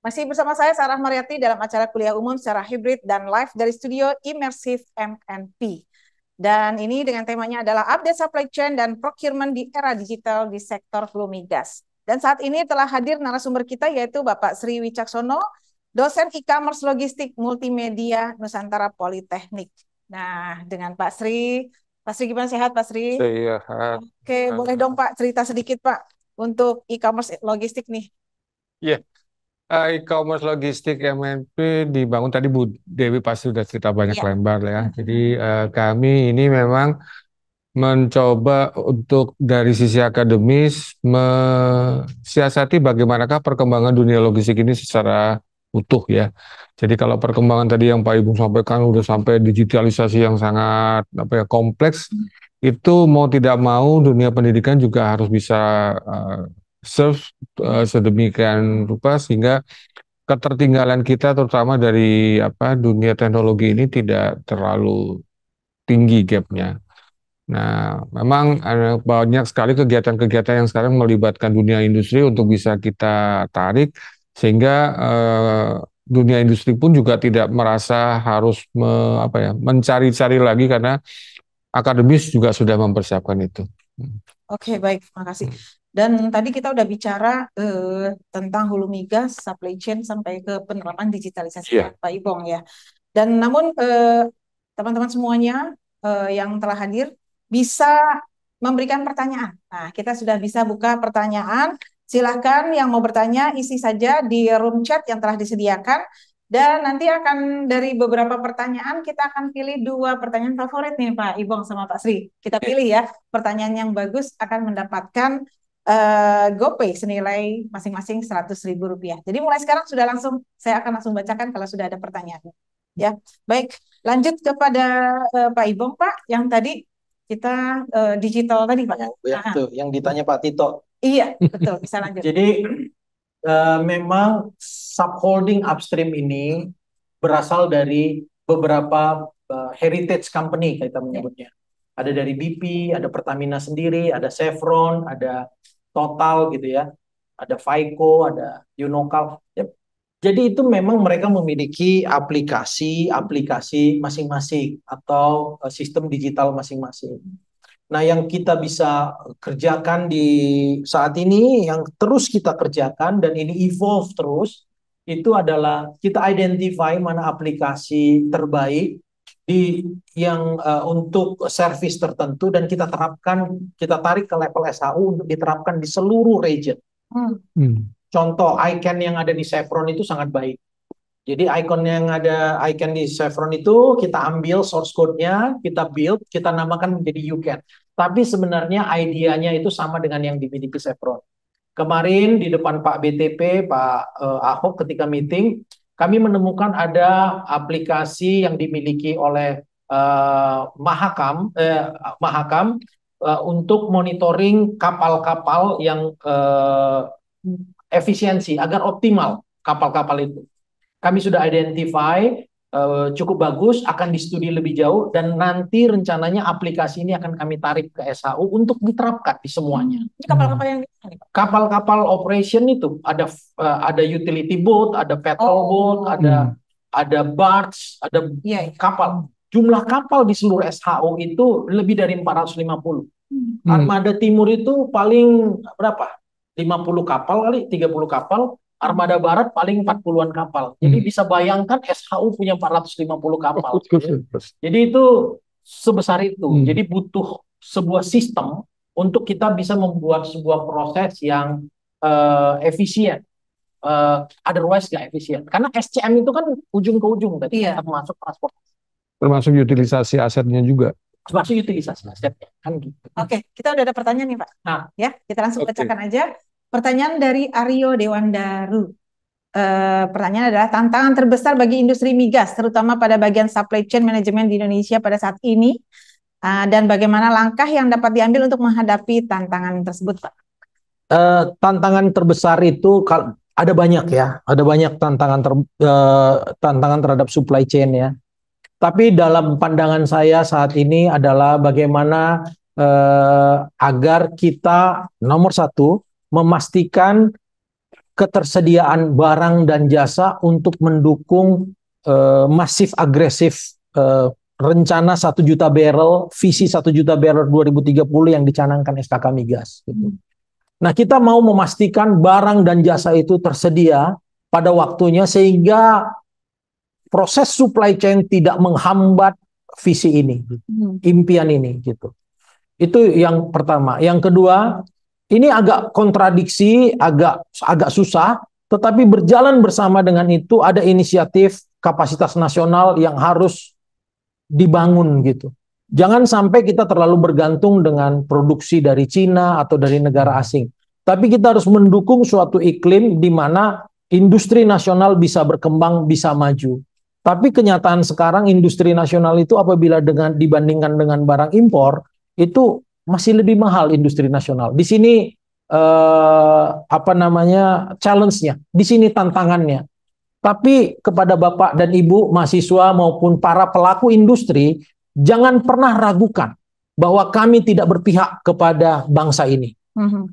Masih bersama saya Sarah Mariati dalam acara kuliah umum secara hibrid dan live dari studio Immersive MNP. Dan ini dengan temanya adalah update supply chain dan procurement di era digital di sektor hulu migas. Dan saat ini telah hadir narasumber kita yaitu Bapak Sri Wicaksono, dosen e-commerce logistik multimedia Nusantara Politeknik. Nah, dengan Pak Sri gimana, sehat Pak Sri? Sehat. Oke, boleh dong Pak cerita sedikit Pak untuk e-commerce logistik nih. Ya, e-commerce logistik MNP dibangun tadi Bu Dewi pasti sudah cerita banyak Iya. lebar ya. Jadi kami ini memang mencoba untuk dari sisi akademis mensiasati bagaimanakah perkembangan dunia logistik ini secara utuh ya. Jadi kalau perkembangan tadi yang Pak Ibu sampaikan udah sampai digitalisasi yang sangat kompleks, itu mau tidak mau dunia pendidikan juga harus bisa uh, serve sedemikian rupa sehingga ketertinggalan kita terutama dari dunia teknologi ini tidak terlalu tinggi gapnya. Nah, memang ada banyak sekali kegiatan-kegiatan yang sekarang melibatkan dunia industri untuk bisa kita tarik, sehingga dunia industri pun juga tidak merasa harus mencari-cari lagi karena akademis juga sudah mempersiapkan itu. Oke, baik, terima kasih. Dan tadi kita udah bicara tentang hulu migas, supply chain sampai ke penerapan digitalisasi Iya. Pak Ibong ya. Dan namun teman-teman semuanya yang telah hadir bisa memberikan pertanyaan. Nah, kita sudah bisa buka pertanyaan. Silakan yang mau bertanya isi saja di room chat yang telah disediakan. Dan nanti akan dari beberapa pertanyaan kita akan pilih dua pertanyaan favorit nih Pak Ibong sama Pak Sri. Kita pilih ya pertanyaan yang bagus akan mendapatkan GoPay senilai masing-masing Rp100.000. Jadi mulai sekarang saya akan langsung bacakan kalau sudah ada pertanyaan. Ya, baik. Lanjut kepada Pak Ibong Pak, yang tadi kita digital tadi Pak. Ya, tuh, yang ditanya Pak Tito. Iya, betul. Bisa lanjut. Jadi memang subholding upstream ini berasal dari beberapa heritage company kita menyebutnya. Ada dari BP, ada Pertamina sendiri, ada Chevron, ada Total gitu ya, ada Vaiko, ada Unocal. Ya, jadi itu memang mereka memiliki aplikasi masing-masing atau sistem digital masing-masing. Nah, yang kita bisa kerjakan di saat ini, yang terus kita kerjakan dan ini evolve terus, itu adalah kita identify mana aplikasi terbaik di yang untuk service tertentu dan kita terapkan, kita tarik ke level SHU untuk diterapkan di seluruh region. Contoh icon yang ada di Chevron itu sangat baik. Jadi icon di Chevron itu kita ambil source code-nya, kita build, kita namakan menjadi YouCan. Tapi sebenarnya idenya itu sama dengan yang dimiliki Chevron. Kemarin di depan Pak BTP, Pak Ahok ketika meeting, kami menemukan ada aplikasi yang dimiliki oleh Mahakam untuk monitoring kapal-kapal yang efisiensi agar optimal kapal-kapal itu. Kami sudah identify cukup bagus, akan di-studi lebih jauh, dan nanti rencananya aplikasi ini akan kami tarik ke SHU untuk diterapkan di semuanya. Ini kapal-kapal yang Kapal-kapal operation itu ada utility boat, ada petrol boat, ada barge, ada kapal. Jumlah kapal di seluruh SHU itu lebih dari 450. Armada Timur itu paling berapa? 50 kapal kali, 30 kapal. Armada Barat paling 40-an kapal. Jadi bisa bayangkan SHU punya 450 kapal. Jadi itu sebesar itu. Jadi butuh sebuah sistem untuk kita bisa membuat sebuah proses yang efisien. Otherwise nggak efisien. Karena SCM itu kan ujung ke ujung tadi, termasuk transportasi. Termasuk utilisasi asetnya juga. Termasuk utilisasi asetnya. Kan gitu. Oke, kita udah ada pertanyaan nih Pak. Nah, ya, kita langsung bacakan aja. Pertanyaan dari Aryo Dewandaru. Pertanyaan adalah tantangan terbesar bagi industri migas, terutama pada bagian supply chain management di Indonesia pada saat ini, dan bagaimana langkah yang dapat diambil untuk menghadapi tantangan tersebut, Pak? Tantangan terbesar itu ada banyak ya, ada banyak tantangan terhadap supply chain ya. Tapi dalam pandangan saya saat ini adalah bagaimana agar kita nomor satu memastikan ketersediaan barang dan jasa untuk mendukung masif agresif rencana 1 juta barrel, visi 1 juta barrel 2030 yang dicanangkan SKK Migas. Gitu. Nah, kita mau memastikan barang dan jasa itu tersedia pada waktunya sehingga proses supply chain tidak menghambat visi ini, impian ini, gitu. Itu yang pertama. Yang kedua, ini agak kontradiksi, agak susah, tetapi berjalan bersama dengan itu ada inisiatif kapasitas nasional yang harus dibangun gitu. Jangan sampai kita terlalu bergantung dengan produksi dari Cina atau dari negara asing. Tapi kita harus mendukung suatu iklim di mana industri nasional bisa berkembang, bisa maju. Tapi kenyataan sekarang industri nasional itu apabila dibandingkan dengan barang impor, itu masih lebih mahal industri nasional. Di sini challenge-nya, di sini tantangannya. Tapi kepada Bapak dan Ibu mahasiswa maupun para pelaku industri, jangan pernah ragukan bahwa kami tidak berpihak kepada bangsa ini,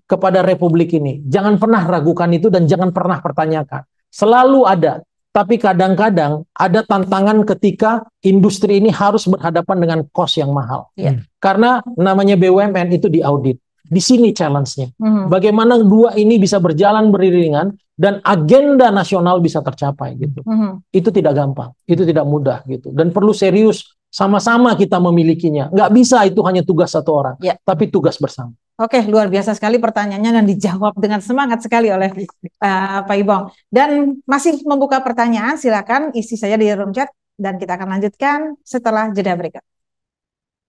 kepada republik ini. Jangan pernah ragukan itu dan jangan pernah pertanyakan. Selalu ada. Tapi kadang-kadang ada tantangan ketika industri ini harus berhadapan dengan cost yang mahal. Karena namanya BUMN itu diaudit. Di sini challenge-nya. Bagaimana dua ini bisa berjalan beriringan dan agenda nasional bisa tercapai gitu. Itu tidak gampang, itu tidak mudah gitu. Dan perlu serius sama-sama kita memilikinya. Nggak bisa itu hanya tugas satu orang, tapi tugas bersama. Oke, luar biasa sekali pertanyaannya dan dijawab dengan semangat sekali oleh Pak Ibong. Dan masih membuka pertanyaan, silakan isi saja di room chat dan kita akan lanjutkan setelah jeda berikut.